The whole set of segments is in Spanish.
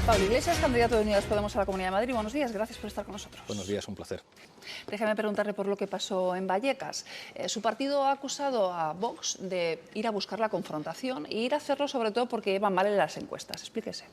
Pablo Iglesias, candidato de Unidas Podemos a la Comunidad de Madrid. Buenos días, gracias por estar con nosotros. Buenos días, un placer. Déjeme preguntarle por lo que pasó en Vallecas. Su partido ha acusado a Vox de ir a buscar la confrontación e ir a hacerlo sobre todo porque iban mal en las encuestas. Explíquese.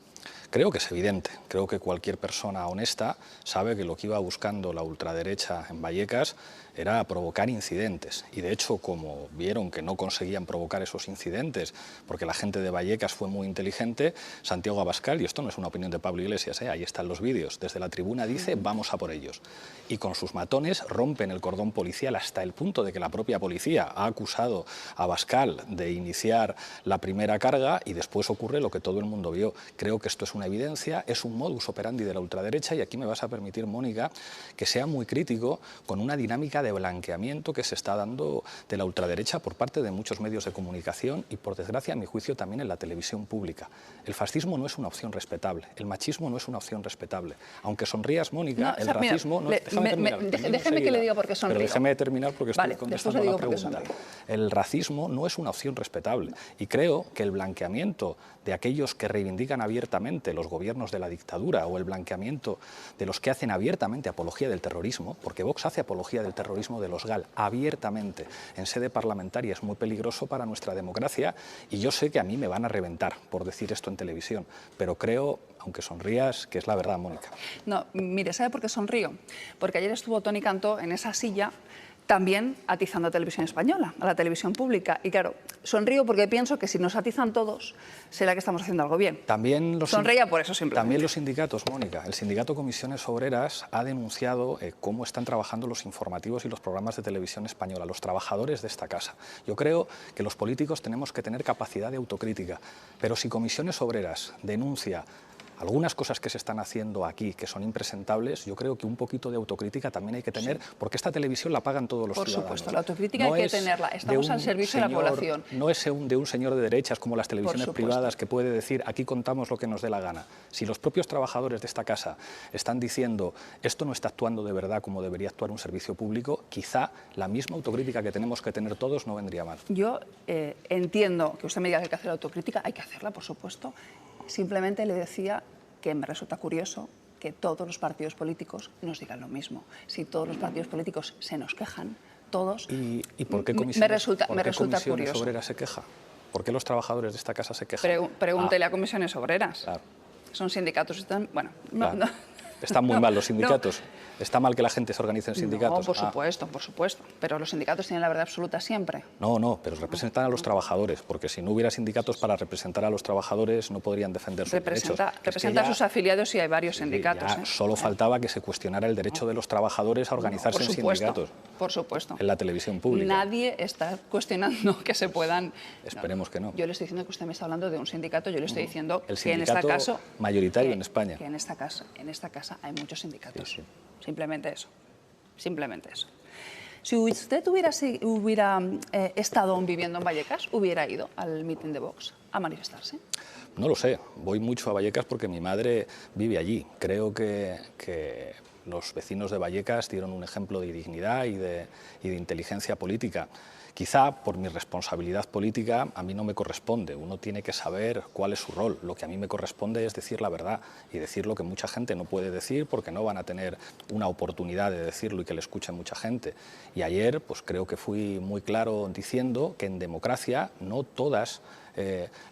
Creo que es evidente. Creo que cualquier persona honesta sabe que lo que iba buscando la ultraderecha en Vallecas era provocar incidentes. Y de hecho, como vieron que no conseguían provocar esos incidentes, porque la gente de Vallecas fue muy inteligente, Santiago Abascal, y esto no es una opinión de Pablo Iglesias, ahí están los vídeos, desde la tribuna dice vamos a por ellos. Y con sus matones rompen el cordón policial hasta el punto de que la propia policía ha acusado a Abascal de iniciar la primera carga y después ocurre lo que todo el mundo vio. Creo que esto es una evidencia, es un modus operandi de la ultraderecha y aquí me vas a permitir, Mónica, que sea muy crítico con una dinámica de blanqueamiento que se está dando de la ultraderecha por parte de muchos medios de comunicación y, por desgracia, a mi juicio, también en la televisión pública. El fascismo no es una opción respetable, el machismo no es una opción respetable. Aunque sonrías, Mónica, el racismo... Déjeme que le diga por qué sonrío. Pero déjeme terminar porque estoy contestando le digo la pregunta. El racismo no es una opción respetable y creo que el blanqueamiento de aquellos que reivindican abiertamente los gobiernos de la dictadura o el blanqueamiento de los que hacen abiertamente apología del terrorismo, porque Vox hace apología del terrorismo de los GAL abiertamente en sede parlamentaria, es muy peligroso para nuestra democracia y yo sé que a mí me van a reventar por decir esto en televisión, pero creo, aunque sonrías, que es la verdad, Mónica. No, mire, ¿sabe por qué sonrío? Porque ayer estuvo Toni Cantó en esa silla también atizando a Televisión Española, a la televisión pública. Y claro, sonrío porque pienso que si nos atizan todos, será que estamos haciendo algo bien. Sonreía por eso simplemente. También los sindicatos, Mónica. El sindicato Comisiones Obreras ha denunciado cómo están trabajando los informativos y los programas de televisión española, los trabajadores de esta casa. Yo creo que los políticos tenemos que tener capacidad de autocrítica, pero si Comisiones Obreras denuncia algunas cosas que se están haciendo aquí que son impresentables, yo creo que un poquito de autocrítica también hay que tener, porque esta televisión la pagan todos los ciudadanos. Por supuesto, la autocrítica hay que tenerla. Estamos al servicio de la población. No es de un señor de derechas como las televisiones privadas que puede decir aquí contamos lo que nos dé la gana. Si los propios trabajadores de esta casa están diciendo esto no está actuando de verdad como debería actuar un servicio público, quizá la misma autocrítica que tenemos que tener todos no vendría mal. Yo entiendo que usted me diga que hay que hacer autocrítica, hay que hacerla, por supuesto. Simplemente le decía que me resulta curioso que todos los partidos políticos nos digan lo mismo. Si todos los partidos políticos se nos quejan, todos... ¿Y por qué me resulta curioso. Obreras se queja? ¿Por qué los trabajadores de esta casa se quejan? Pregúntele a Comisiones Obreras. Claro. Son sindicatos, están... Bueno, claro. Están muy mal los sindicatos. ¿Está mal que la gente se organice en sindicatos? No, por supuesto. Pero los sindicatos tienen la verdad absoluta siempre. No, pero representan a los trabajadores, porque si no hubiera sindicatos para representar a los trabajadores no podrían defender sus derechos. Representa a sus afiliados y hay varios sindicatos. Solo faltaba que se cuestionara el derecho de los trabajadores a organizarse en sindicatos. Por supuesto. En la televisión pública. Nadie está cuestionando que se puedan... Esperemos que no. Yo le estoy diciendo que usted me está hablando de un sindicato, yo le estoy diciendo el que en este caso... mayoritario en España. Que en esta casa hay muchos sindicatos. Sí. Simplemente eso. Simplemente eso. Si usted hubiera estado viviendo en Vallecas, ¿hubiera ido al mitin de Vox a manifestarse? No lo sé. Voy mucho a Vallecas porque mi madre vive allí. Creo que los vecinos de Vallecas dieron un ejemplo de dignidad y de inteligencia política. Quizá por mi responsabilidad política a mí no me corresponde, uno tiene que saber cuál es su rol. Lo que a mí me corresponde es decir la verdad y decir lo que mucha gente no puede decir porque no van a tener una oportunidad de decirlo y que le escuche mucha gente. Y ayer pues creo que fui muy claro diciendo que en democracia no todas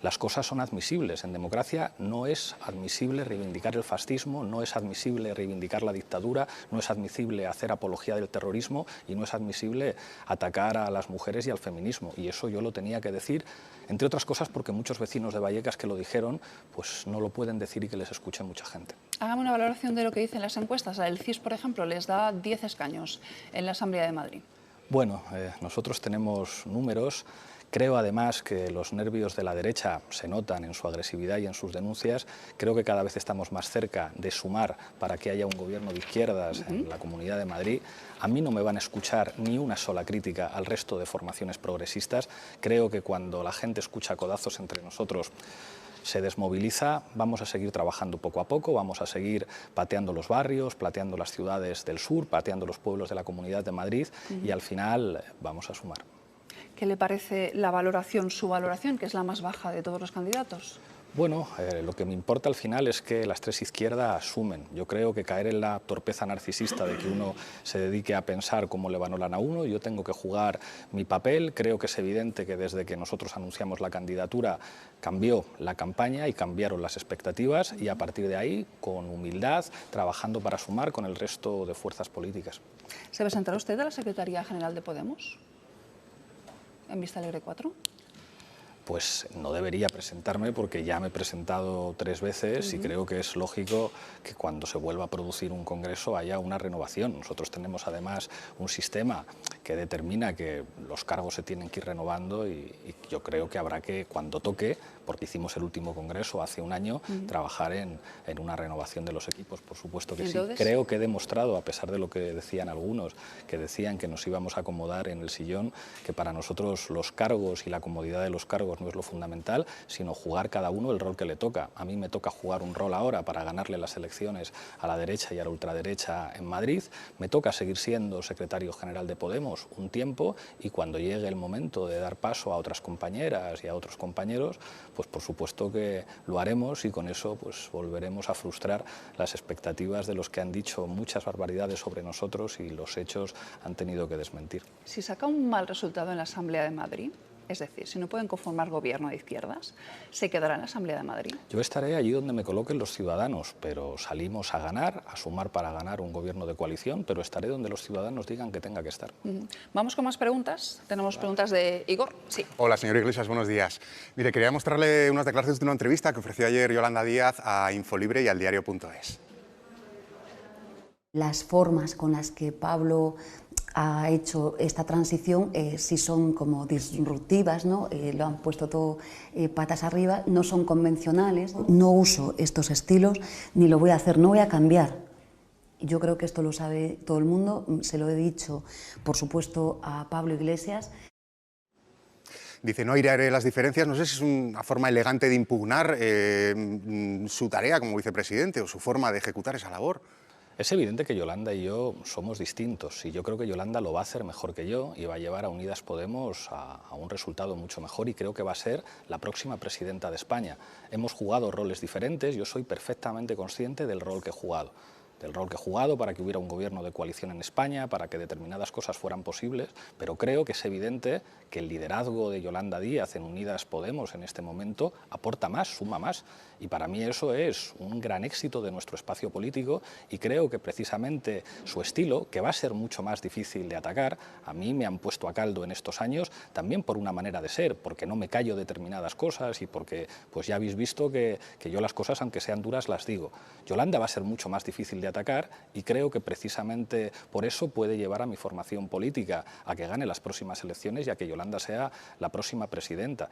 las cosas son admisibles. En democracia no es admisible reivindicar el fascismo, no es admisible reivindicar la dictadura, no es admisible hacer apología del terrorismo y no es admisible atacar a las mujeres y al feminismo. Y eso yo lo tenía que decir, entre otras cosas porque muchos vecinos de Vallecas que lo dijeron, pues no lo pueden decir y que les escuche mucha gente. Hágame una valoración de lo que dicen las encuestas. El CIS, por ejemplo, les da 10 escaños en la Asamblea de Madrid. Bueno, nosotros tenemos números. Creo además que los nervios de la derecha se notan en su agresividad y en sus denuncias. Creo que cada vez estamos más cerca de sumar para que haya un gobierno de izquierdas en la Comunidad de Madrid. A mí no me van a escuchar ni una sola crítica al resto de formaciones progresistas. Creo que cuando la gente escucha codazos entre nosotros se desmoviliza, vamos a seguir trabajando poco a poco, vamos a seguir pateando los barrios, pateando las ciudades del sur, pateando los pueblos de la Comunidad de Madrid y al final vamos a sumar. ¿qué le parece la valoración, su valoración, que es la más baja de todos los candidatos? Bueno, lo que me importa al final es que las tres izquierdas asumen. Yo creo que caer en la torpeza narcisista de que uno se dedique a pensar cómo le valoran a uno, yo tengo que jugar mi papel. Creo que es evidente que desde que nosotros anunciamos la candidatura cambió la campaña y cambiaron las expectativas y a partir de ahí, con humildad, trabajando para sumar con el resto de fuerzas políticas. ¿Se presentará usted a la Secretaría General de Podemos en Vista Alegre 4? Pues no debería presentarme porque ya me he presentado 3 veces y creo que es lógico que cuando se vuelva a producir un congreso haya una renovación. Nosotros tenemos además un sistema que determina que los cargos se tienen que ir renovando y yo creo que habrá que, cuando toque, porque hicimos el último congreso hace un año, trabajar en una renovación de los equipos, por supuesto que Entonces, sí. Creo que he demostrado, a pesar de lo que decían algunos, que decían que nos íbamos a acomodar en el sillón, que para nosotros los cargos y la comodidad de los cargos no es lo fundamental, sino jugar cada uno el rol que le toca. A mí me toca jugar un rol ahora para ganarle las elecciones a la derecha y a la ultraderecha en Madrid. Me toca seguir siendo secretario general de Podemos un tiempo y cuando llegue el momento de dar paso a otras compañeras y a otros compañeros, pues por supuesto que lo haremos y con eso pues volveremos a frustrar las expectativas de los que han dicho muchas barbaridades sobre nosotros y los hechos han tenido que desmentir. Si saca un mal resultado en la Asamblea de Madrid, es decir, si no pueden conformar gobierno de izquierdas, ¿se quedará en la Asamblea de Madrid? Yo estaré allí donde me coloquen los ciudadanos, pero salimos a ganar, a sumar para ganar un gobierno de coalición, pero estaré donde los ciudadanos digan que tenga que estar. Vamos con más preguntas. Tenemos preguntas de Igor. Sí. Hola, señor Iglesias, buenos días. Mire, quería mostrarle unas declaraciones de una entrevista que ofreció ayer Yolanda Díaz a Infolibre y al diario.es. Las formas con las que Pablo ha hecho esta transición sí son como disruptivas, ¿no? Lo han puesto todo patas arriba, no son convencionales, no uso estos estilos ni lo voy a hacer, no voy a cambiar. Yo creo que esto lo sabe todo el mundo, se lo he dicho, por supuesto, a Pablo Iglesias. Dice, no iré las diferencias, no sé si es una forma elegante de impugnar su tarea como vicepresidente o su forma de ejecutar esa labor. Es evidente que Yolanda y yo somos distintos y yo creo que Yolanda lo va a hacer mejor que yo y va a llevar a Unidas Podemos a un resultado mucho mejor y creo que va a ser la próxima presidenta de España. Hemos jugado roles diferentes, yo soy perfectamente consciente del rol que he jugado. Para que hubiera un gobierno de coalición en España, para que determinadas cosas fueran posibles, pero creo que es evidente que el liderazgo de Yolanda Díaz en Unidas Podemos en este momento aporta más, suma más, y para mí eso es un gran éxito de nuestro espacio político y creo que precisamente su estilo, que va a ser mucho más difícil de atacar, a mí me han puesto a caldo en estos años, también por una manera de ser, porque no me callo determinadas cosas y porque pues ya habéis visto que yo las cosas, aunque sean duras, las digo. Yolanda va a ser mucho más difícil de atacar y creo que precisamente por eso puede llevar a mi formación política a que gane las próximas elecciones y a que Yolanda sea la próxima presidenta.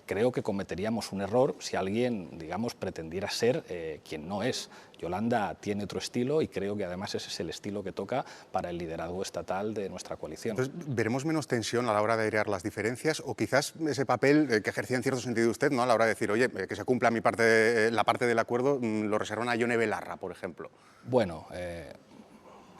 Creo que cometeríamos un error si alguien, digamos, pretendiera ser quien no es. Yolanda tiene otro estilo y creo que además ese es el estilo que toca para el liderazgo estatal de nuestra coalición. Entonces, ¿veremos menos tensión a la hora de airear las diferencias o quizás ese papel que ejercía en cierto sentido usted, ¿no?, a la hora de decir, oye, que se cumpla mi parte, la parte del acuerdo, lo reservan a Yone Belarra, por ejemplo? Bueno,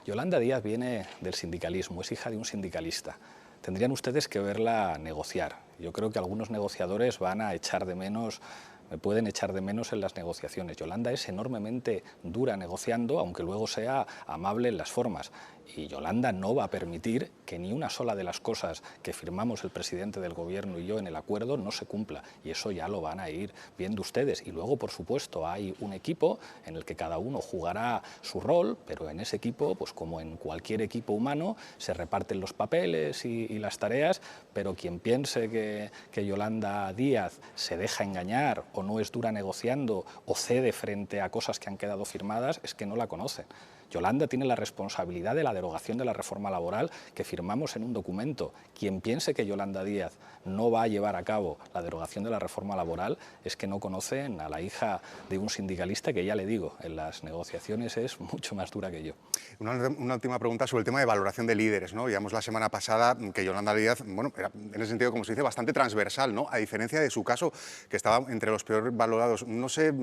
Yolanda Díaz viene del sindicalismo, es hija de un sindicalista. Tendrían ustedes que verla negociar. Yo creo que algunos negociadores van a echar de menos, me pueden echar de menos en las negociaciones. Yolanda es enormemente dura negociando, aunque luego sea amable en las formas. Y Yolanda no va a permitir que ni una sola de las cosas que firmamos el presidente del gobierno y yo en el acuerdo no se cumpla. Y eso ya lo van a ir viendo ustedes. Y luego, por supuesto, hay un equipo en el que cada uno jugará su rol, pero en ese equipo, pues como en cualquier equipo humano, se reparten los papeles y las tareas, pero quien piense que Yolanda Díaz se deja engañar o no es dura negociando o cede frente a cosas que han quedado firmadas, es que no la conoce. Yolanda tiene la responsabilidad de la derogación de la reforma laboral que firmamos en un documento. Quien piense que Yolanda Díaz no va a llevar a cabo la derogación de la reforma laboral es que no conocen a la hija de un sindicalista que, ya le digo, en las negociaciones es mucho más dura que yo. Una última pregunta sobre el tema de valoración de líderes, ¿no? Veíamos la semana pasada que Yolanda Díaz, bueno, era en ese sentido, como se dice, bastante transversal, ¿no? A diferencia de su caso, que estaba entre los peores valorados. No sé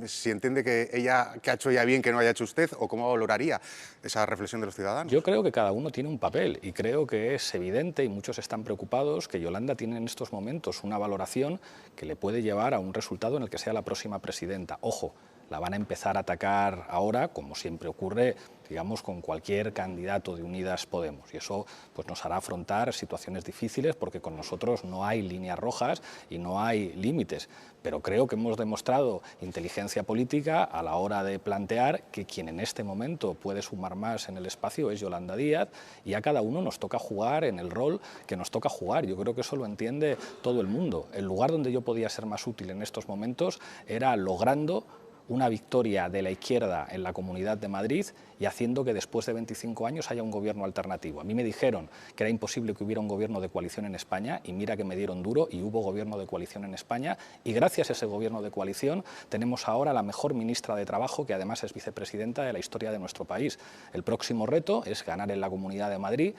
si entiende que ha hecho ella bien que no haya hecho usted o cómo valora mejoraría esa reflexión de los ciudadanos? Yo creo que cada uno tiene un papel y creo que es evidente, y muchos están preocupados, que Yolanda tiene en estos momentos una valoración que le puede llevar a un resultado en el que sea la próxima presidenta. Ojo, la van a empezar a atacar ahora, como siempre ocurre, digamos, con cualquier candidato de Unidas Podemos. Y eso pues, nos hará afrontar situaciones difíciles porque con nosotros no hay líneas rojas y no hay límites. Pero creo que hemos demostrado inteligencia política a la hora de plantear que quien en este momento puede sumar más en el espacio es Yolanda Díaz, y a cada uno nos toca jugar en el rol que nos toca jugar. Yo creo que eso lo entiende todo el mundo. El lugar donde yo podía ser más útil en estos momentos era logrando una victoria de la izquierda en la Comunidad de Madrid y haciendo que después de 25 años haya un gobierno alternativo. A mí me dijeron que era imposible que hubiera un gobierno de coalición en España y mira que me dieron duro y hubo gobierno de coalición en España, y gracias a ese gobierno de coalición tenemos ahora la mejor ministra de Trabajo, que además es vicepresidenta de la historia de nuestro país. El próximo reto es ganar en la Comunidad de Madrid.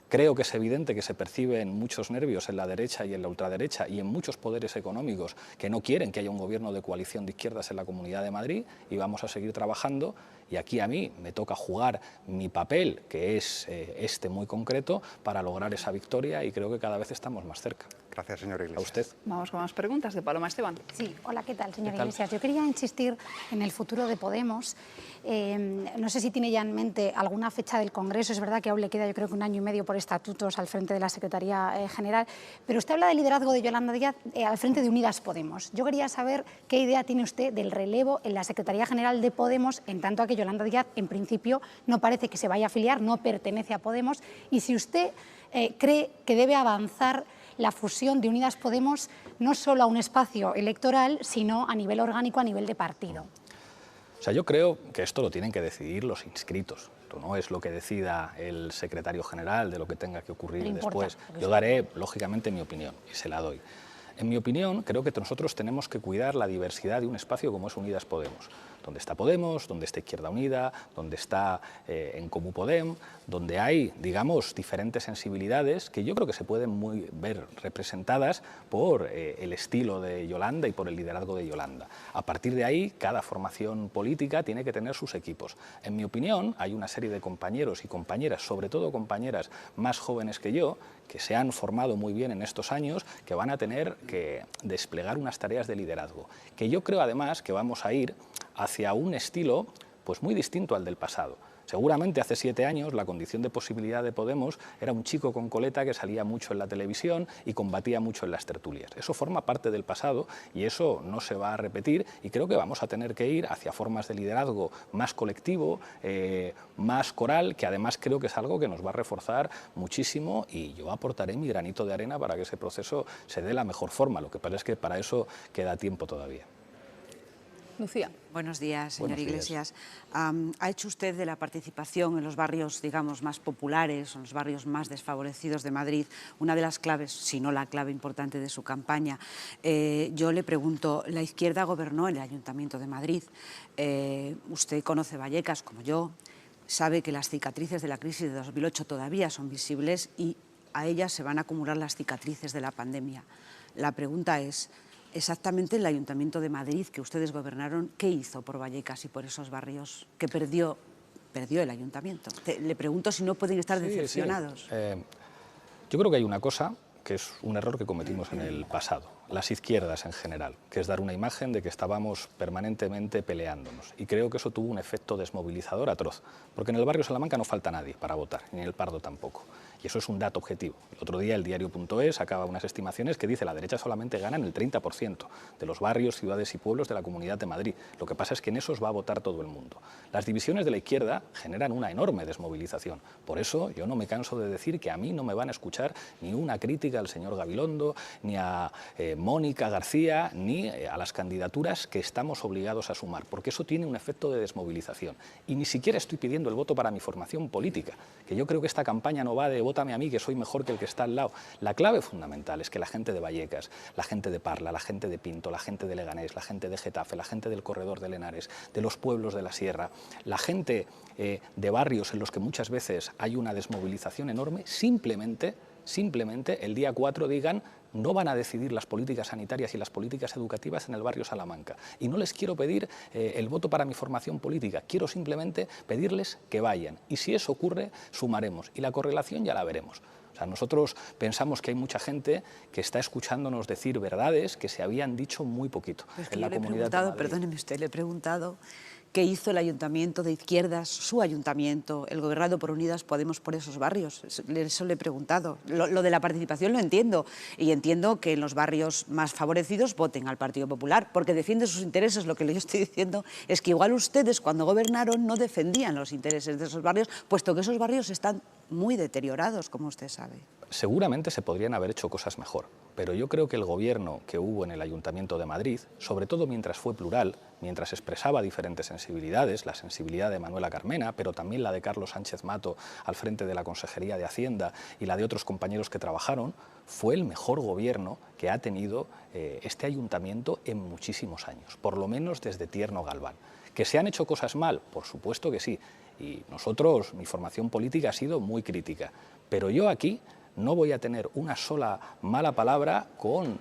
Creo que es evidente que se perciben muchos nervios en la derecha y en la ultraderecha y en muchos poderes económicos que no quieren que haya un gobierno de coalición de izquierdas en la Comunidad de Madrid, y vamos a seguir trabajando. Y aquí a mí me toca jugar mi papel, que es este muy concreto, para lograr esa victoria, y creo que cada vez estamos más cerca. Gracias, señor Iglesias. A usted. Vamos con más preguntas de Paloma Esteban. Sí, hola, ¿qué tal, señor ¿Qué tal? Iglesias? Yo quería insistir en el futuro de Podemos. No sé si tiene ya en mente alguna fecha del Congreso. Es verdad que aún le queda, yo creo que 1 año y medio por estatutos al frente de la Secretaría General, pero usted habla del liderazgo de Yolanda Díaz al frente de Unidas Podemos. Yo quería saber qué idea tiene usted del relevo en la Secretaría General de Podemos, en tanto a que Yolanda Díaz, en principio, no parece que se vaya a afiliar, no pertenece a Podemos, y si usted cree que debe avanzar la fusión de Unidas Podemos no solo a un espacio electoral, sino a nivel orgánico, a nivel de partido. O sea, yo creo que esto lo tienen que decidir los inscritos. Esto no es lo que decida el secretario general de lo que tenga que ocurrir después. Yo daré, lógicamente, mi opinión y se la doy. En mi opinión, creo que nosotros tenemos que cuidar la diversidad de un espacio como es Unidas Podemos. Donde está Podemos, donde está Izquierda Unida, donde está En Comú Podem, donde hay, digamos, diferentes sensibilidades que yo creo que se pueden ver representadas por el estilo de Yolanda y por el liderazgo de Yolanda. A partir de ahí, cada formación política tiene que tener sus equipos. En mi opinión, hay una serie de compañeros y compañeras, sobre todo compañeras más jóvenes que yo, que se han formado muy bien en estos años, que van a tener que desplegar unas tareas de liderazgo, que yo creo además que vamos a ir hacia un estilo pues muy distinto al del pasado. Seguramente hace 7 años la condición de posibilidad de Podemos era un chico con coleta que salía mucho en la televisión y combatía mucho en las tertulias. Eso forma parte del pasado y eso no se va a repetir, y creo que vamos a tener que ir hacia formas de liderazgo más colectivo, más coral, que además creo que es algo que nos va a reforzar muchísimo, y yo aportaré mi granito de arena para que ese proceso se dé de la mejor forma. Lo que pasa es que para eso queda tiempo todavía. Lucía. Buenos días, señor Buenos días. Iglesias. Ha hecho usted de la participación en los barrios, digamos, más populares, o en los barrios más desfavorecidos de Madrid, una de las claves, si no la clave importante de su campaña. Yo le pregunto, la izquierda gobernó en el Ayuntamiento de Madrid. Usted conoce Vallecas, como yo, sabe que las cicatrices de la crisis de 2008 todavía son visibles y a ellas se van a acumular las cicatrices de la pandemia. La pregunta es, exactamente el Ayuntamiento de Madrid que ustedes gobernaron, ¿qué hizo por Vallecas y por esos barrios que perdió el Ayuntamiento? Le pregunto si no pueden estar decepcionados. Sí. Yo creo que hay una cosa que es un error que cometimos en el pasado, las izquierdas en general, que es dar una imagen de que estábamos permanentemente peleándonos. Y creo que eso tuvo un efecto desmovilizador atroz, porque en el barrio Salamanca no falta nadie para votar, ni en el Pardo tampoco. Y eso es un dato objetivo. El otro día el diario.es sacaba unas estimaciones que dice que la derecha solamente gana en el 30% de los barrios, ciudades y pueblos de la Comunidad de Madrid. Lo que pasa es que en esos va a votar todo el mundo. Las divisiones de la izquierda generan una enorme desmovilización. Por eso yo no me canso de decir que a mí no me van a escuchar ni una crítica al señor Gabilondo, ni a Mónica García, ni a las candidaturas que estamos obligados a sumar, porque eso tiene un efecto de desmovilización. Y ni siquiera estoy pidiendo el voto para mi formación política, que yo creo que esta campaña no va de vótame a mí que soy mejor que el que está al lado. La clave fundamental es que la gente de Vallecas, la gente de Parla, la gente de Pinto, la gente de Leganés, la gente de Getafe, la gente del corredor de Henares, de los pueblos de la Sierra, la gente de barrios en los que muchas veces hay una desmovilización enorme, simplemente simplemente el día 4 digan: no van a decidir las políticas sanitarias y las políticas educativas en el barrio Salamanca. Y no les quiero pedir el voto para mi formación política, quiero simplemente pedirles que vayan. Y si eso ocurre, sumaremos. Y la correlación ya la veremos. O sea, nosotros pensamos que hay mucha gente que está escuchándonos decir verdades que se habían dicho muy poquito en la Comunidad de Madrid. Perdóneme usted, le he preguntado qué hizo el ayuntamiento de izquierdas, su ayuntamiento, el gobernado por Unidas Podemos, por esos barrios. Eso le he preguntado. Lo de la participación lo entiendo, y entiendo que en los barrios más favorecidos voten al Partido Popular, porque defiende sus intereses. Lo que le estoy diciendo es que igual ustedes, cuando gobernaron, no defendían los intereses de esos barrios, puesto que esos barrios están muy deteriorados, como usted sabe. Seguramente se podrían haber hecho cosas mejor, pero yo creo que el gobierno que hubo en el Ayuntamiento de Madrid, sobre todo mientras fue plural, mientras expresaba diferentes sensibilidades, la sensibilidad de Manuela Carmena, pero también la de Carlos Sánchez Mato al frente de la Consejería de Hacienda y la de otros compañeros que trabajaron, fue el mejor gobierno que ha tenido este ayuntamiento en muchísimos años, por lo menos desde Tierno Galván. ¿Que se han hecho cosas mal? Por supuesto que sí. Y nosotros, mi formación política ha sido muy crítica, pero yo aquí no voy a tener una sola mala palabra con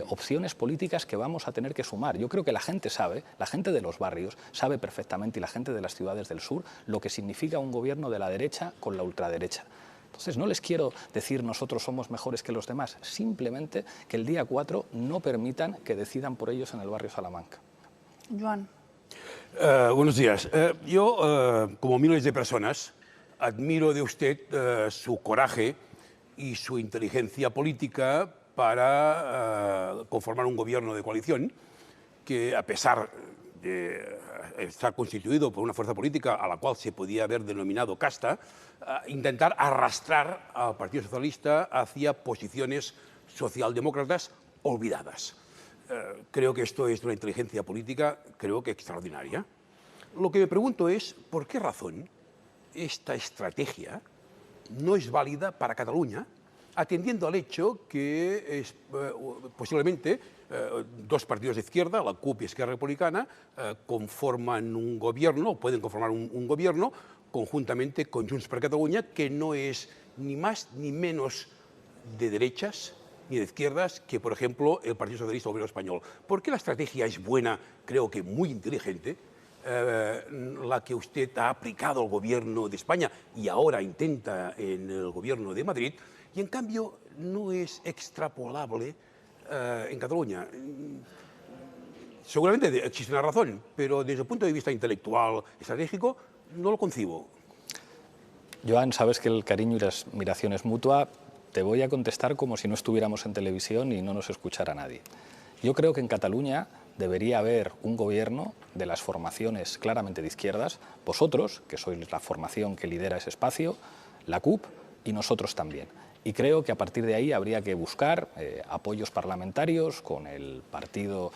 opciones políticas que vamos a tener que sumar. Yo creo que la gente sabe, la gente de los barrios sabe perfectamente, y la gente de las ciudades del sur, lo que significa un gobierno de la derecha con la ultraderecha. Entonces no les quiero decir nosotros somos mejores que los demás, simplemente que el día 4 no permitan que decidan por ellos en el barrio Salamanca. Joan. Buenos días. Yo, como miles de personas, admiro de usted su coraje y su inteligencia política para conformar un gobierno de coalición que, a pesar de estar constituido por una fuerza política a la cual se podía haber denominado casta, intentar arrastrar al Partido Socialista hacia posiciones socialdemócratas olvidadas. Creo que esto es una inteligencia política, creo que extraordinaria. Lo que me pregunto es, ¿por qué razón esta estrategia no es válida para Cataluña, atendiendo al hecho que posiblemente dos partidos de izquierda, la CUP y Esquerra Republicana, conforman un gobierno, o pueden conformar un gobierno, conjuntamente con Junts per Catalunya, que no es ni más ni menos de derechas ni de izquierdas que, por ejemplo, el Partido Socialista Obrero Español? ¿Por qué la estrategia es buena, creo que muy inteligente, la que usted ha aplicado al gobierno de España y ahora intenta en el gobierno de Madrid, y en cambio no es extrapolable en Cataluña? Seguramente existe una razón, pero desde el punto de vista intelectual, estratégico, no lo concibo. Joan, sabes que el cariño y la admiración es mutua. Te voy a contestar como si no estuviéramos en televisión y no nos escuchara nadie. Yo creo que en Cataluña debería haber un gobierno de las formaciones claramente de izquierdas, vosotros, que sois la formación que lidera ese espacio, la CUP y nosotros también. Y creo que a partir de ahí habría que buscar apoyos parlamentarios con el Partido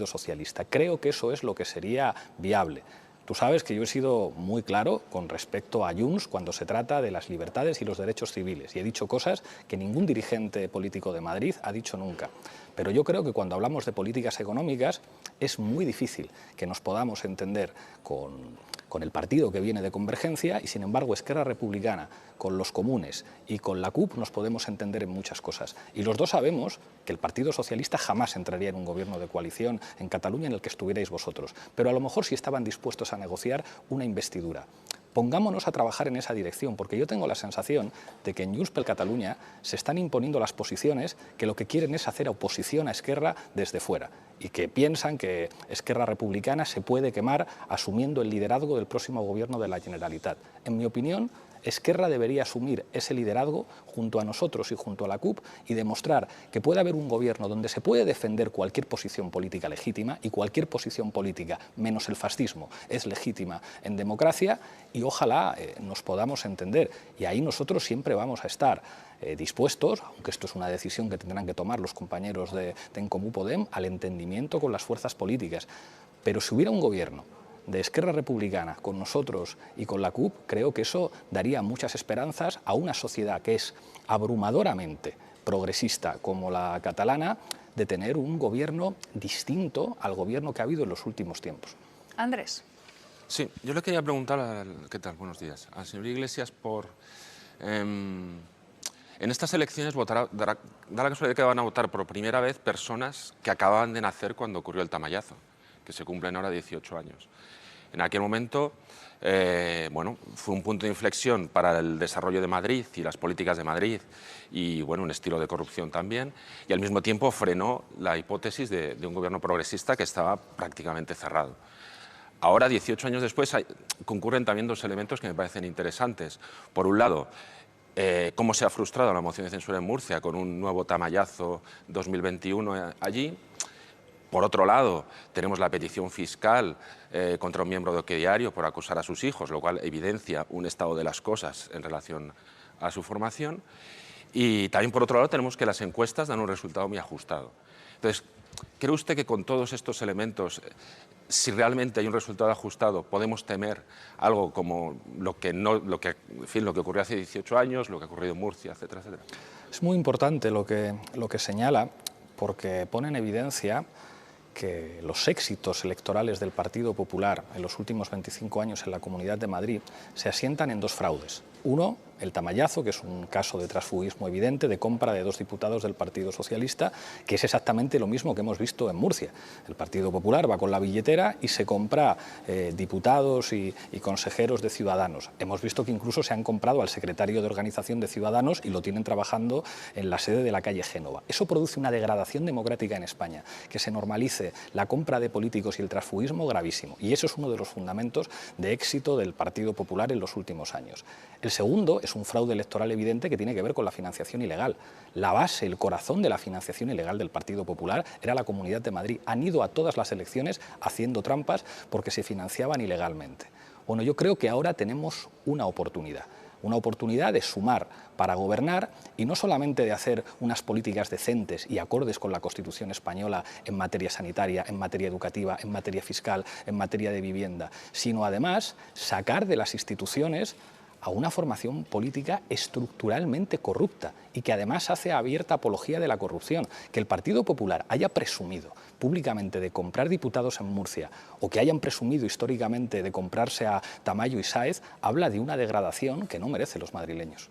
Socialista. Creo que eso es lo que sería viable. Tú sabes que yo he sido muy claro con respecto a Junts cuando se trata de las libertades y los derechos civiles, y he dicho cosas que ningún dirigente político de Madrid ha dicho nunca. Pero yo creo que cuando hablamos de políticas económicas es muy difícil que nos podamos entender con el partido que viene de Convergencia, y sin embargo Esquerra Republicana, con los comunes y con la CUP nos podemos entender en muchas cosas. Y los dos sabemos que el Partido Socialista jamás entraría en un gobierno de coalición en Cataluña en el que estuvierais vosotros, pero a lo mejor sí estaban dispuestos a negociar una investidura. Pongámonos a trabajar en esa dirección, porque yo tengo la sensación de que en Junts per Catalunya se están imponiendo las posiciones que lo que quieren es hacer oposición a Esquerra desde fuera, y que piensan que Esquerra Republicana se puede quemar asumiendo el liderazgo del próximo gobierno de la Generalitat. En mi opinión, Esquerra debería asumir ese liderazgo junto a nosotros y junto a la CUP y demostrar que puede haber un gobierno donde se puede defender cualquier posición política legítima, y cualquier posición política, menos el fascismo, es legítima en democracia, y ojalá nos podamos entender. Y ahí nosotros siempre vamos a estar dispuestos, aunque esto es una decisión que tendrán que tomar los compañeros de En Comú Podem, al entendimiento con las fuerzas políticas. Pero si hubiera un gobierno de Esquerra Republicana con nosotros y con la CUP, creo que eso daría muchas esperanzas a una sociedad que es abrumadoramente progresista como la catalana, de tener un gobierno distinto al gobierno que ha habido en los últimos tiempos. Andrés. Sí, yo le quería preguntar, ¿qué tal? Buenos días. Al señor Iglesias por En estas elecciones da la casualidad que van a votar por primera vez personas que acababan de nacer cuando ocurrió el Tamallazo, que se cumplen ahora 18 años. En aquel momento, bueno, fue un punto de inflexión para el desarrollo de Madrid y las políticas de Madrid y, bueno, un estilo de corrupción también, y al mismo tiempo frenó la hipótesis de un gobierno progresista que estaba prácticamente cerrado. Ahora, 18 años después, concurren también dos elementos que me parecen interesantes. Por un lado, cómo se ha frustrado la moción de censura en Murcia con un nuevo Tamallazo 2021 allí. Por otro lado, tenemos la petición fiscal contra un miembro de OK Diario por acusar a sus hijos, lo cual evidencia un estado de las cosas en relación a su formación. Y también, por otro lado, tenemos que las encuestas dan un resultado muy ajustado. Entonces, ¿cree usted que con todos estos elementos, si realmente hay un resultado ajustado, podemos temer algo como lo que ocurrió hace 18 años, lo que ha ocurrido en Murcia, etcétera, etcétera? Es muy importante lo que señala, porque pone en evidencia que los éxitos electorales del Partido Popular en los últimos 25 años en la Comunidad de Madrid se asientan en dos fraudes. Uno, el Tamallazo, que es un caso de transfugismo evidente, de compra de 2 diputados del Partido Socialista, que es exactamente lo mismo que hemos visto en Murcia. El Partido Popular va con la billetera y se compra diputados y consejeros de Ciudadanos. Hemos visto que incluso se han comprado al secretario de organización de Ciudadanos y lo tienen trabajando en la sede de la calle Génova. Eso produce una degradación democrática en España, que se normalice la compra de políticos y el transfugismo gravísimo. Y eso es uno de los fundamentos de éxito del Partido Popular en los últimos años. El segundo es un fraude electoral evidente que tiene que ver con la financiación ilegal. La base, el corazón de la financiación ilegal del Partido Popular era la Comunidad de Madrid. Han ido a todas las elecciones haciendo trampas porque se financiaban ilegalmente. Bueno, yo creo que ahora tenemos una oportunidad de sumar para gobernar y no solamente de hacer unas políticas decentes y acordes con la Constitución española en materia sanitaria, en materia educativa, en materia fiscal, en materia de vivienda, sino además sacar de las instituciones a una formación política estructuralmente corrupta y que además hace abierta apología de la corrupción. Que el Partido Popular haya presumido públicamente de comprar diputados en Murcia o que hayan presumido históricamente de comprarse a Tamayo y Sáez habla de una degradación que no merecen los madrileños.